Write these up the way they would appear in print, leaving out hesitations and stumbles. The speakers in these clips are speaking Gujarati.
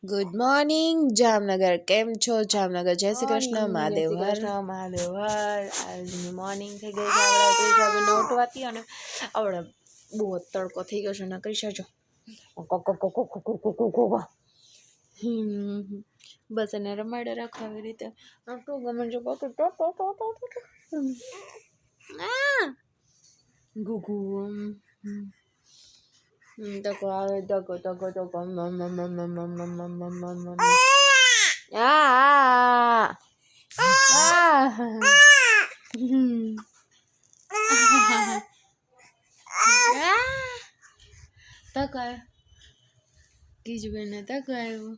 ગુડ મોર્નિંગ જામનગર, કેમ છો જામનગર? જય શ્રી કૃષ્ણ, મહાદેવ હર. મહાદેવ હર. આજની મોર્નિંગ થઈ ગઈ છે આપણે 3 વાગે ઉઠવાથી અને આપણે બહુ તડકો થઈ ગયો છે ને કરી શકજો બસ એને રમાડે રાખો આવી રીતે આટલું ગમે છે ગુગુ તકો આવે તકો તકો તકો તકાય કીજુબેને તકાયું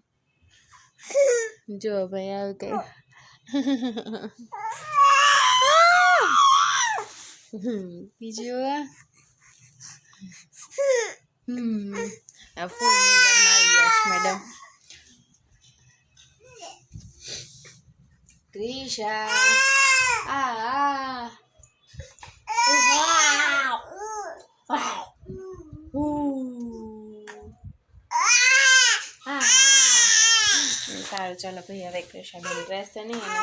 જો ભાઈ આવે કઈ બીજું ફૂલ નીંદરમાં આવી ગયા છે મેડમ ક્રિશા સારું ચાલો ભાઈ હવે ક્રિશા બેન રહેશે નહીં અને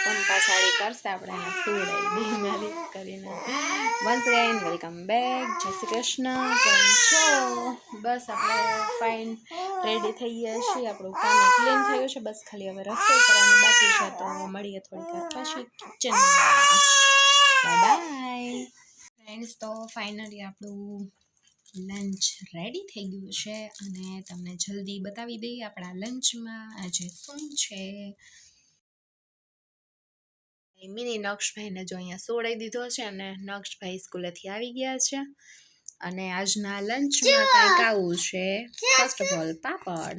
પંપા સાડી કરશે આપણે એને સુવડાવી દઈએ મારી કરીને વન્સ અગેન વેલકમ બેક જય શ્રી કૃષ્ણ કેમ છો બસ આપણે ફાઇન રેડી થઈ ગયા છીએ આપણું કામ ક્લીન થયું છે બસ ખાલી હવે રસોઈ કરવાની બાકી છે તો મળીએ થોડીક વાર પછી કિચનમાં બાય બાય ફ્રેન્ડ્સ તો ફાઇનલી આપણું લંચ રેડી થઈ ગયું છે અને તમને જલ્દી બતાવી દઈએ આપણા લંચમાં આજે શું છે મિની નક્ષભાઈને જો અહીંયા સોડાઈ દીધો છે અને નક્ષભાઈ સ્કૂલેથી આવી ગયા છે અને આજના લંચમાં કંઈક આવું છે ફર્સ્ટ ઓફ ઓલ પાપડ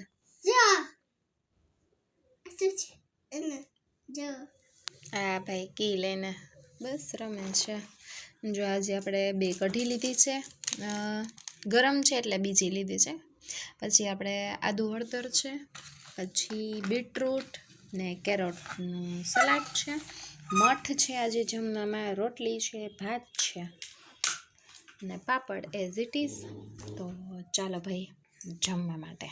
હા ભાઈ કી લઈને બસ રમે છે જો આજે આપણે 2 કઢી લીધી છે ગરમ છે એટલે બીજી લીધી છે પછી આપણે આદુ હળદર છે પછી બીટરૂટ ને કેરોટનું સલાડ છે મઠ છે આજે જમવામાં રોટલી છે ભાત છે ને પાપડ એઝ ઇટ ઇઝ તો ચાલો ભાઈ જમવા માટે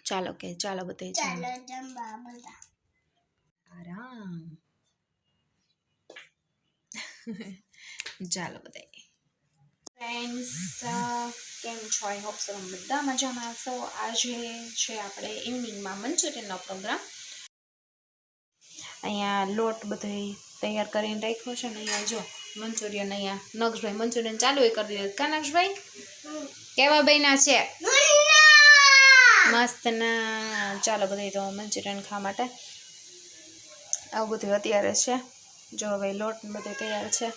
ચાલો બધે આરામ ચાલો બધા ફ્રેન્ડ્સ કેમ છો આઈ હોપ સો બધા મજામાં હશો આજે છે આપણે ઇવનિંગમાં મંચુરિયનનો પ્રોગ્રામ અહીંયા લોટ બધો તૈયાર કરીને રાખ્યો છે ને અહીંયા જો મંચુરિયન અહીંયા નક્ષભાઈ મંચુરિયન ચાલુ કરી દીધું કા નક્ષભાઈ કેવા બન્યા છે મસ્ત ના ચાલો બધા તો મંચુરિયન ખાવા માટે આવું બધું અત્યારે છે જો હવે લોટ બધો તૈયાર છે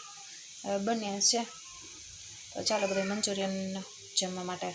હવે બન્યા છે તો ચાલો બધા મંચુરિયન જમવા માટે